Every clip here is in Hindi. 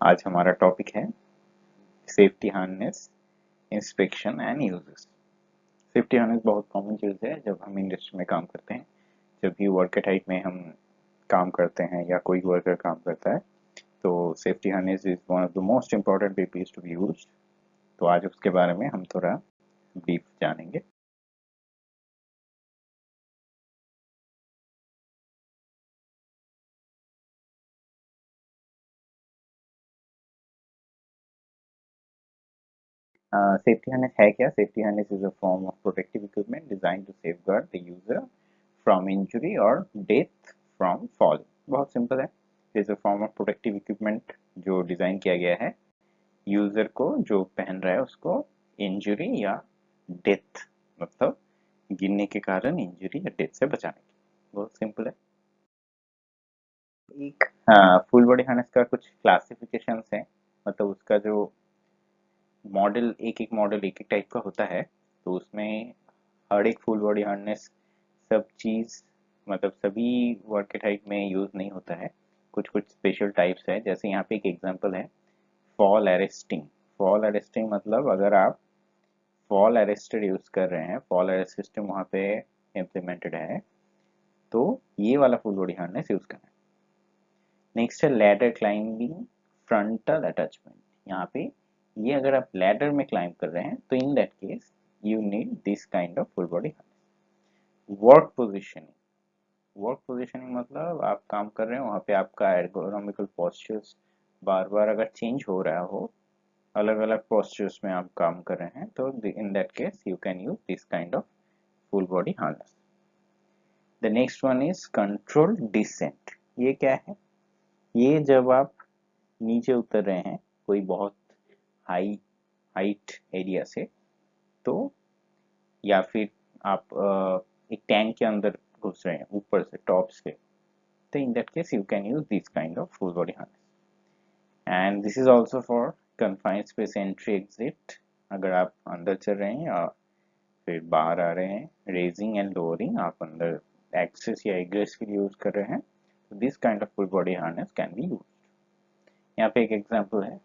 आज हमारा टॉपिक है safety harness inspection and uses. Safety harness बहुत कॉमन चीज़ है जब हम इंडस्ट्री में काम करते हैं। जब भी वर्क एट में हम काम करते हैं या कोई वर्कर काम करता है तो safety harness is one of the most important PPEs to be use. तो आज उसके बारे में हम थोड़ा ब्रीफ जानेंगे। सेफ्टी हार्नेस है क्या? Safety harness is a form of protective equipment design to safeguard the user from injury और डेथ फ्रॉम फॉल। बहुत सिंपल है। Is a form of protective equipment जो डिजाइन किया गया है यूजर को, जो पहन रहा है उसको इंजुरी या डेथ, मतलब गिरने के कारण इंजुरी या डेथ से बचाने के। बहुत सिंपल है। एक फुल बॉडी हार्नेस का कुछ क्लासिफिकेशंस है, मतलब उसका जो मॉडल, एक मॉडल एक टाइप का होता है। तो उसमें हर एक फुल बॉडी हार्नेस सब चीज, मतलब सभी वर्क टाइप में यूज नहीं होता है। कुछ कुछ स्पेशल टाइप्स है, जैसे यहाँ पे एक एग्जांपल है फॉल अरेस्टिंग। फॉल अरेस्टिंग मतलब अगर आप फॉल अरेस्टेड यूज कर रहे हैं, फॉल अरेस्ट सिस्टम वहाँ पे इम्प्लीमेंटेड है, तो ये वाला फुल बॉडी हार्नेस यूज करना है। नेक्स्ट है लैडर क्लाइंबिंग फ्रंटल अटैचमेंट। यहाँ पे ये अगर आप लैडर में क्लाइंब कर रहे हैं तो in that case you need this kind of full body harness. Work positioning. Work positioning मतलब आप काम कर रहे हैं, वहाँ पे आपका एर्गोनॉमिकल पोस्चर्स बार बार अगर चेंज हो रहा हो, अलग अलग पोस्चर्स में आप काम कर रहे हैं, तो in that case you can use this kind of full body harness. The next one is control descent. ये क्या है? ये जब आप नीचे उतर रहे हैं कोई बहुत हाई हाइट एरिया से, तो या फिर आप एक टैंक के अंदर घुस रहे हैं ऊपर से टॉप से, तो in that case you can use this kind of full body harness. And this is also for confined space entry exit. अगर आप अंदर चल रहे हैं या फिर बाहर आ रहे हैं, रेजिंग एंड लोअरिंग, आप अंदर एक्सेस या एग्रेस के लिए यूज कर रहे हैं, तो this kind of full body harness can be use. यहाँ पे एक एग्जांपल है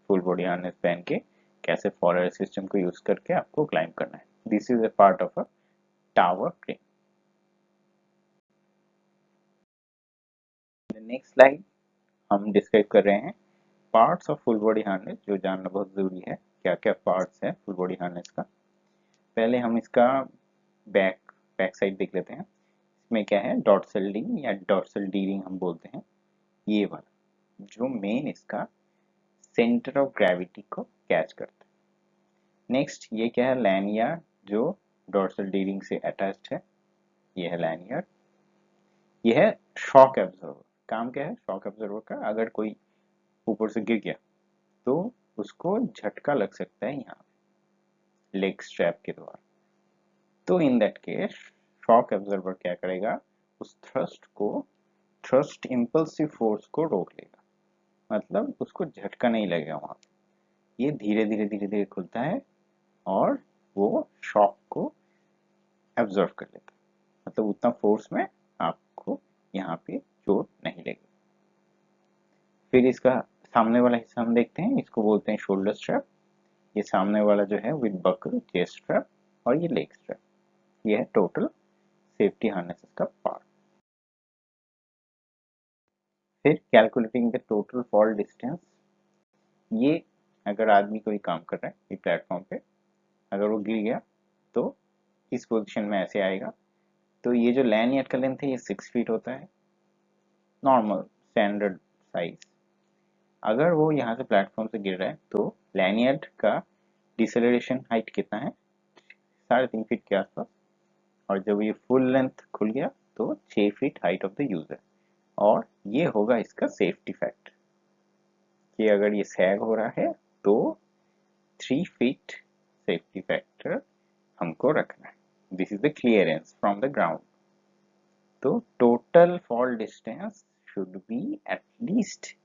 फुल बॉडी हार्नेस पहन के कैसे फॉरर सिस्टम को यूज करके आपको क्लाइंब करना है। This is a part of a tower crane. Next slide हम डिस्क्राइब कर रहे हैं parts of full body harness, जो जानना बहुत जरूरी है। क्या क्या पार्ट्स है फुल बॉडी हार्नेस का? पहले हम इसका बैक साइड देख लेते हैं। इसमें क्या है? डॉर्सल रिंग या डॉर्सल डी रिंग हम बोलते हैं, ये वाला जो मेन इसका सेंटर ऑफ ग्रेविटी को कैच करता है। नेक्स्ट ये क्या है? लैनियार्ड, जो डॉर्सल डी रिंग से अटैच्ड है, ये है लैनियार्ड। ये है शॉक एब्जॉर्वर। काम क्या है शॉक एब्जॉर्वर का? अगर कोई ऊपर से गिर गया तो उसको झटका लग सकता है यहाँ लेग स्ट्रैप के द्वारा, तो in that case shock absorber क्या करेगा? उस थ्रस्ट इम्पल्सिव फोर्स को रोक लेगा, मतलब उसको झटका नहीं लगेगा वहां। ये धीरे धीरे धीरे धीरे खुलता है और वो शॉक को एब्जॉर्व कर लेता है, मतलब उतना फोर्स में आपको यहाँ पे चोट नहीं लगेगी। फिर इसका सामने वाला हिस्सा हम देखते हैं, इसको बोलते हैं शोल्डर स्ट्रैप। ये सामने वाला जो है विद बकल, चेस्ट स्ट्रैप और ये लेग स्ट्रैप, ये है टोटल सेफ्टी हार्नेस का पार्ट। फिर calculating the total fall distance. ये अगर आदमी कोई काम कर रहा है ये प्लेटफॉर्म पे, अगर वो गिर गया तो इस पोजीशन में ऐसे आएगा। तो ये जो लैनियड का लेंथ है ये 6 फीट होता है, नॉर्मल स्टैंडर्ड साइज। अगर वो यहाँ से प्लेटफॉर्म से गिर रहा है तो लैनियड का डिसेलरेशन हाइट कितना है? 3.5 फीट के आसपास। और जब ये फुल लेंथ खुल गया तो 6 feet height of the user. और ये होगा इसका सेफ्टी फैक्टर कि अगर ये सैग हो रहा है तो 3 फीट सेफ्टी फैक्टर हमको रखना है। This is the clearance from the ground. तो total fall distance should be at least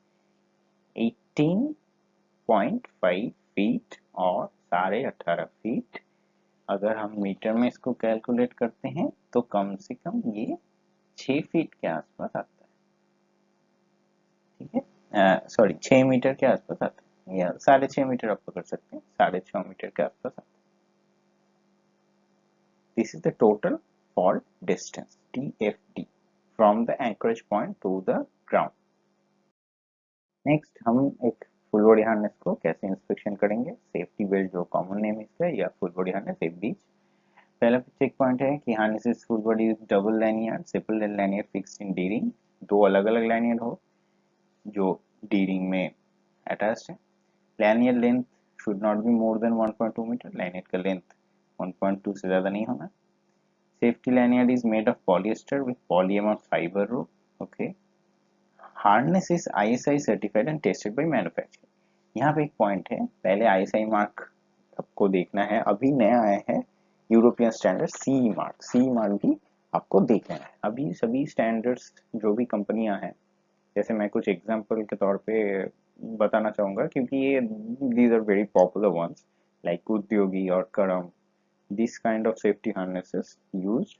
18.5 feet और 18.5 फीट। अगर हम मीटर में इसको कैलकुलेट करते हैं तो कम से कम ये 6 फीट के आसपास आता है। ठीक है, सॉरी 6 मीटर के आसपास आता है, या 6.5 मीटर आप पकड़ सकते हैं, 6.5 मीटर के आसपास आता है। This is the total fall distance TFD from the anchorage point to the ground. Next हम एक फुल बॉडी हार्नेस को कैसे इंस्पेक्शन करेंगे। सेफ्टी बेल्ट जो कॉमन नेम इसका, या फुल बॉडी हार्नेस बीच। पहला चेक पॉइंट है कि harness is full body double lanyard simple lanyard fixed in D ring. दो अलग अलग लैनियर्ड हो जो डी रिंग में अटैच्ड है। Lanyard length should not be more than 1.2 metre. Lanyard का लेंथ 1.2 से ज़्यादा नहीं होना। Safety lanyard is made of polyester with polymer fibre rope. Okay. Harness is ISI certified and tested by manufacturer. यहाँ पे एक पॉइंट है, पहले ISI मार्क आपको देखना है, अभी नया आया है European standard CE mark. CE mark भी आपको देखना है। अभी सभी स्टैंडर्ड्स जो भी कंपनियां हैं, जैसे मैं कुछ एग्जांपल के तौर पे बताना चाहूँगा, क्योंकि ये these are very popular ones like Udyogi और Karam. This kind of safety harnesses use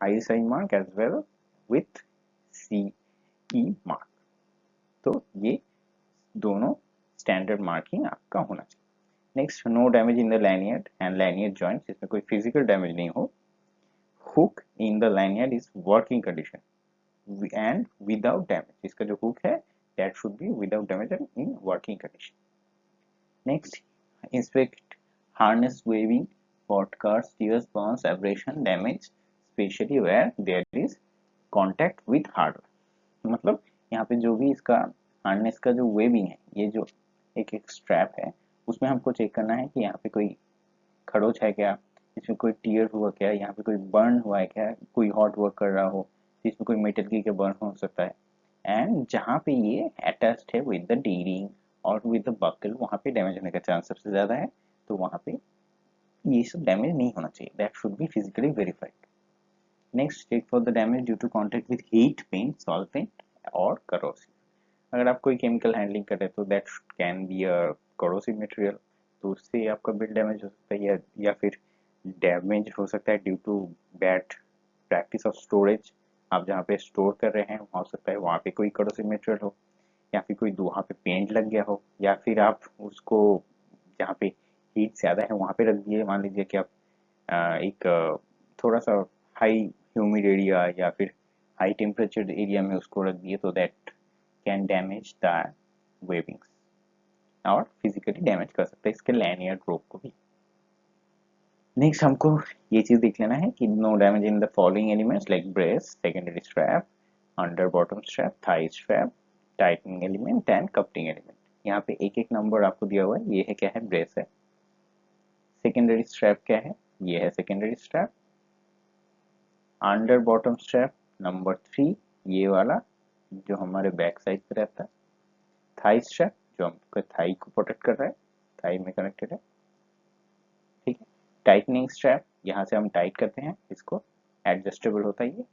ISI mark as well with CE mark. तो ये दोनों स्टैंडर्ड मार्किंग आपका होना चाहिए। Next, no damage in the lanyard and lanyard joints, इसमें कोई फिजिकल डैमेज नहीं हो। Hook in the lanyard is working condition and without damage. इसका जो हुक है that should be without damage and in working condition. Next, inspect harness weaving for cuts, tears, burns, abrasion, damage, especially where there is contact with hardware। मतलब यहाँ पे जो भी इसका हार्नेस का जो वेविंग है, ये जो एक एक स्ट्रैप है, उसमें हमको चेक करना है कि यहाँ पे कोई खरोच है क्या, इसमें कोई टीयर हुआ क्या, यहाँ पे कोई बर्न हुआ है क्या, कोई हॉट वर्क कर रहा हो, इसमें कोई मेटल की बर्न हो सकता है। एंड जहाँ पे ये अटैच्ड है विद द डी रिंग और विद द बकल, वहाँ पे डैमेज होने का चांस सबसे ज़्यादा है। तो वहाँ पे ये सब डैमेज नहीं होना चाहिए, that should be physically verified. Next, check for the damage due to contact with heat, paint, solvent और करोसिव। अगर आप कोई केमिकल हैंडलिंग कर रहे हैं तो that can be a corrosive material, तो उससे आपका बिल्ड डैमेज हो सकता है, या फिर डैमेज हो सकता है due to bad practice of storage. आप जहाँ पे स्टोर कर रहे हैं वहाँ हो सकता है वहाँ पे कोई करोसिव मटेरियल हो, या फिर कोई वहाँ पे पेंट लग गया हो, या फिर आप उसको जहाँ पे हीट ज़्यादा है वहाँ पे रख दिए। मान लीजिए कि आप एक थोड़ा सा हाई ह्यूमिड एरिया या फिर हाई टेम्परेचर एरिया में उसको रख दिए, तो दैट कैन डैमेज द वेविंग्स और फिजिकली डैमेज कर सकता है इसके लैनियर्ड रोप को भी। नेक्स्ट, हमको ये चीज़ देख लेना है कि no damage in the following elements like brace, secondary strap, under bottom strap, thigh strap, tightening element and coupling element. यहाँ पे एक एक नंबर आपको दिया हुआ है। ये है क्या है, ब्रेस है। सेकेंडरी स्ट्रैप क्या है, ये है secondary strap. Under bottom strap number 3, ये वाला जो हमारे बैक साइड पे रहता है। थाई स्ट्रैप जो हमको थाई को प्रोटेक्ट कर रहा है, थाई में कनेक्टेड है, ठीक है। टाइटनिंग स्ट्रैप, यहाँ से हम टाइट करते हैं इसको, एडजस्टेबल होता है ये।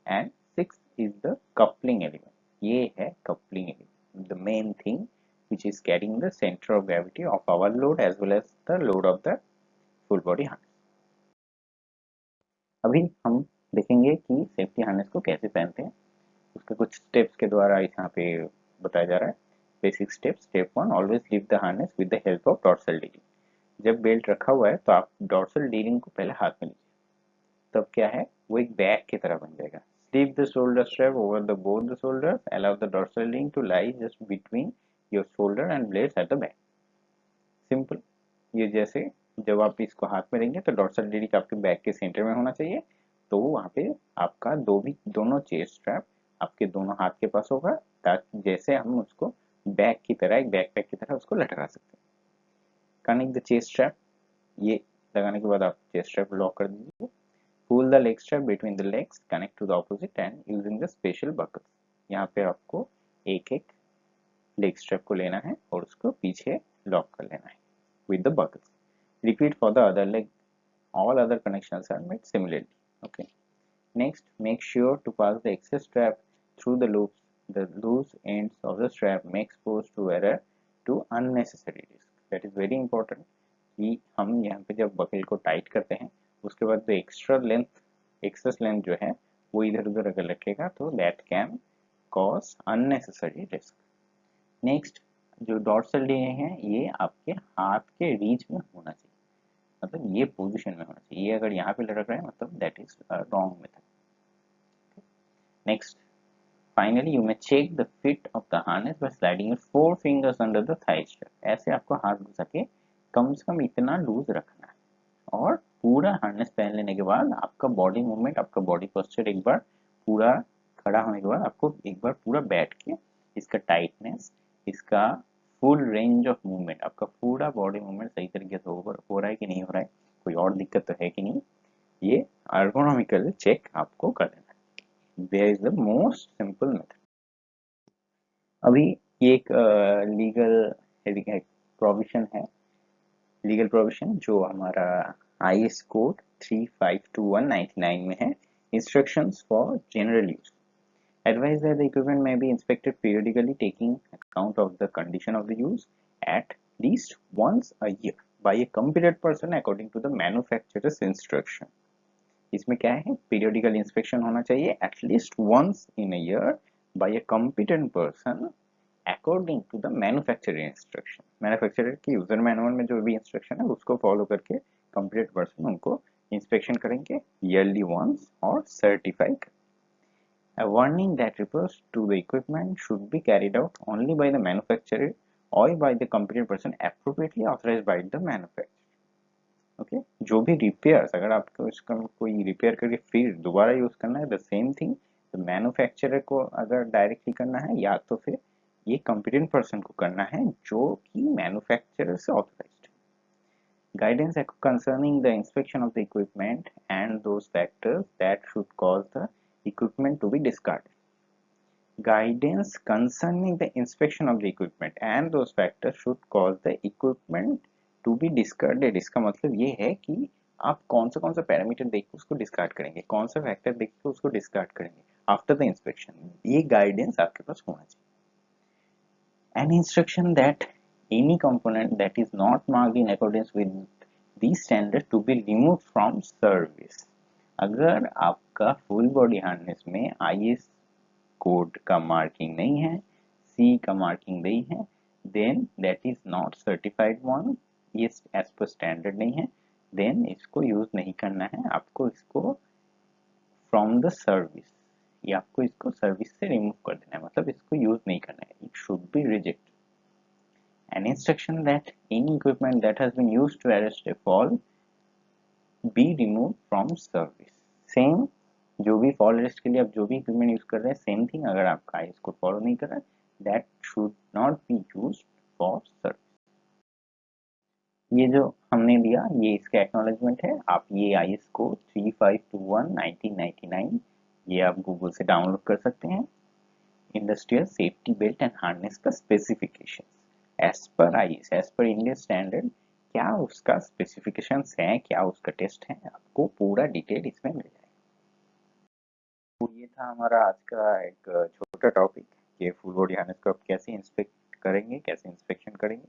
And 6 is the coupling element, ये है coupling element, the main thing which is carrying the center of gravity of our load as well as the load of the full body harness। अभी हम देखेंगे कि सेफ्टी हार्नेस को कैसे पहनते हैं, उसके कुछ स्टेप्स के द्वारा यहाँ पे बताया जा रहा है। Basic step, step 1, always leave the harness with the help of dorsal dealing. जब बेल्ट रखा हुआ है तो आप डॉर्सल डीलिंग को पहले हाथ में लीजिए, तब क्या है वो एक बैग की तरह बन जाएगा। Slip the shoulder strap over the both the shoulders. Allow the dorsal link to lie just between your shoulder and blades at the back. Simple. ये जैसे जब आप इसको हाथ में लेंगे तो डॉर्सल लिंक आपके बैक के सेंटर में होना चाहिए, तो वहाँ पे आपका दोनों चेस्ट स्ट्रैप आपके दोनों हाथ के पास होगा, ताकि जैसे हम उसको बैग की तरह, एक बैकपैक की तरह उसको लटका सकते हैं। कनेक्ट द चेस्ट स्ट्रैप, ये लगाने के बाद आप चेस्ट स्ट्रैप लॉक कर दीजिए। Pull the leg strap between the legs, connect to the opposite and using the special buckles। यहाँ पे आपको एक एक लेग स्ट्रैप को लेना है और उसको पीछे लॉक कर लेना है with the buckles। Repeat for the other leg, all other connections are made similarly। Okay। Next, make sure to pass the excess strap through the loops। The loose ends of the strap may expose to wearer to unnecessary risk। That is very important कि हम यहाँ पे जब बकल को टाइट करते हैं उसके बाद जो एक्सेस लेंथ जो है वो इधर उधर अगर रखेगा तो that can cause unnecessary risk. Next जो डॉर्सल डे है ये आपके हाथ के रीच में होना चाहिए, मतलब ये पोजीशन में होना चाहिए। ये अगर यहाँ पे लटक रहा है मतलब that is wrong method. Next, finally you may check the fit of the harness by sliding your four fingers under the thigh strap। ऐसे आपको हाथ घुसा के कम से कम इतना लूज रखना है, और पूरा हार्नेस पहन लेने के बाद आपका बॉडी मूवमेंट, आपका बॉडी पोस्चर एक बार पूरा खड़ा होने के बाद आपको एक बार पूरा बैठ के इसका टाइटनेस, इसका फुल रेंज ऑफ मूवमेंट, आपका पूरा बॉडी मूवमेंट सही तरीके से हो रहा है कि नहीं हो रहा है, कोई और दिक्कत तो है कि नहीं, ये ergonomical चेक आपको कर लेना है। There is the most simple method। अभी ये एक लीगल प्रोविजन है, लीगल प्रोविजन जो हमारा IS कोड 352199 में है, instructions for general use. Advise that the equipment may be inspected periodically taking account of the condition of the use at least once a year by a competent person according to the manufacturer's instruction। इसमें क्या है, periodical inspection होना चाहिए at least once in a year by a competent person according to the manufacturer instruction। Manufacturer की यूजर मैनुअल में जो भी इंस्ट्रक्शन है उसको फॉलो करके competent person उनको इंस्पेक्शन करेंगे yearly once और सर्टिफाई करेंगे। A warning that refers to the equipment should be carried out only by the manufacturer or by the competent person appropriately authorized by the manufacturer। Okay, जो भी रिपेयर्स अगर आपको इसका कोई रिपेयर करके फिर दोबारा यूज करना है, द सेम थिंग मैन्युफैक्चरर को अगर डायरेक्टली करना है या तो फिर ये कॉम्पिटेंट पर्सन को करना है जो कि मैन्युफैक्चरर से authorised. Guidance concerning the inspection of the equipment and those factors that should cause the equipment to be discarded। Guidance concerning the inspection of the equipment and those factors should cause the equipment to be discarded। इसका मतलब ये है कि आप कौन सा पैरामीटर देख के उसको डिस्कार्ड करेंगे, कौन सा फैक्टर देख के उसको डिस्कार्ड करेंगे आफ्टर द इंस्पेक्शन, ये गाइडेंस आपके पास होना चाहिए। An instruction that any component that is not marked in accordance with these standards to be removed from service। अगर आपका फुल बॉडी हार्नेस में IS कोड का मार्किंग नहीं है, सी का मार्किंग नहीं है, then that is not certified one, ये एज पर स्टैंडर्ड नहीं है, देन इसको यूज नहीं करना है, आपको इसको फ्रॉम द सर्विस, ये आपको इसको सर्विस से रिमूव कर देना है, मतलब इसको यूज नहीं करना है, it should be reject. An instruction that any equipment that has been used to arrest a fall be remove from service. Same जो भी फॉल रेस्ट के लिए आप जो भी इक्विपमेंट यूज कर रहे हैं, सेम थिंग, अगर आपका IS कोड फॉलो नहीं कर रहा है, that should not be used for service. ये जो हमने दिया ये इसका एक्नॉलेजमेंट है। आप ये IS कोड 3521/1999 ये आप गूगल से डाउनलोड कर सकते हैं। Industrial safety belt and harness का specification as per IS, as per Indian standard, क्या उसका स्पेसिफिकेशंस है, क्या उसका टेस्ट है, आपको पूरा डिटेल इसमें मिल जाएगा। तो ये था हमारा आज का एक छोटा टॉपिक कि फुल बॉडी हार्नेस को आप कैसे इंस्पेक्ट करेंगे, कैसे इंस्पेक्शन करेंगे,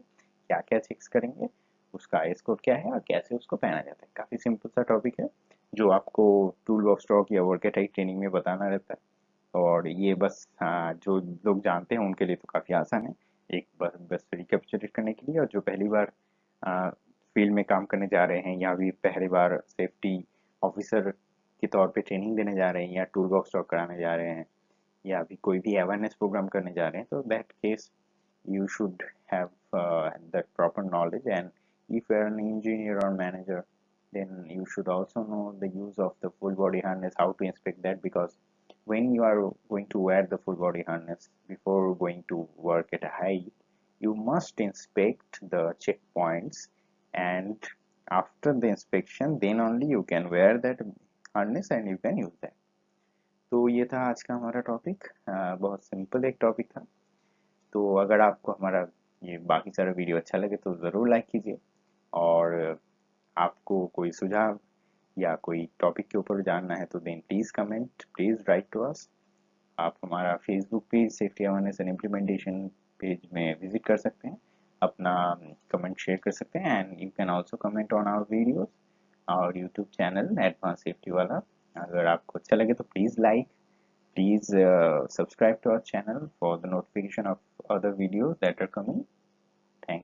क्या क्या चेक्स करेंगे, उसका IS कोड क्या है और कैसे उसको पहना जाता है। काफ़ी सिंपल सा टॉपिक है जो आपको टूल बॉक्स टॉक या वर्क एटाइक ट्रेनिंग में बताना रहता है, और ये बस जो लोग जानते हैं उनके लिए तो काफ़ी आसान है, एक बस रिकैप्चुलेट करने के लिए। और जो पहली बार फील्ड में काम करने जा रहे हैं या भी पहली बार सेफ्टी ऑफिसर के तौर पे ट्रेनिंग देने जा रहे हैं या टूल बॉक्स टॉक कराने जा रहे हैं या भी कोई भी अवेयरनेस प्रोग्राम करने जा रहे हैं, तो that case you should have that proper knowledge। And if you are an engineer or manager, then you should also know the use of the full body harness, how to inspect that, because when you are going to wear the full body harness before going to work at a height, you must inspect the checkpoints, and after the inspection then only you can wear that harness and you can use that। तो ये था आज का हमारा टॉपिक, बहुत सिंपल एक टॉपिक था। तो अगर आपको हमारा ये बाकी सारा वीडियो अच्छा लगे तो ज़रूर लाइक कीजिए, और आपको कोई सुझाव या कोई टॉपिक के ऊपर जानना है तो then please comment, please write to us. आप हमारा Facebook page safety awareness and implementation page में विजिट कर सकते हैं, अपना कमेंट शेयर कर सकते हैं, and you can also comment on our videos और यूट्यूब चैनल एडवांस सेफ्टी वाला। अगर आपको अच्छा लगे तो please like, please subscribe to our channel for the notification of other videos that are coming. Thank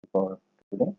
you for today.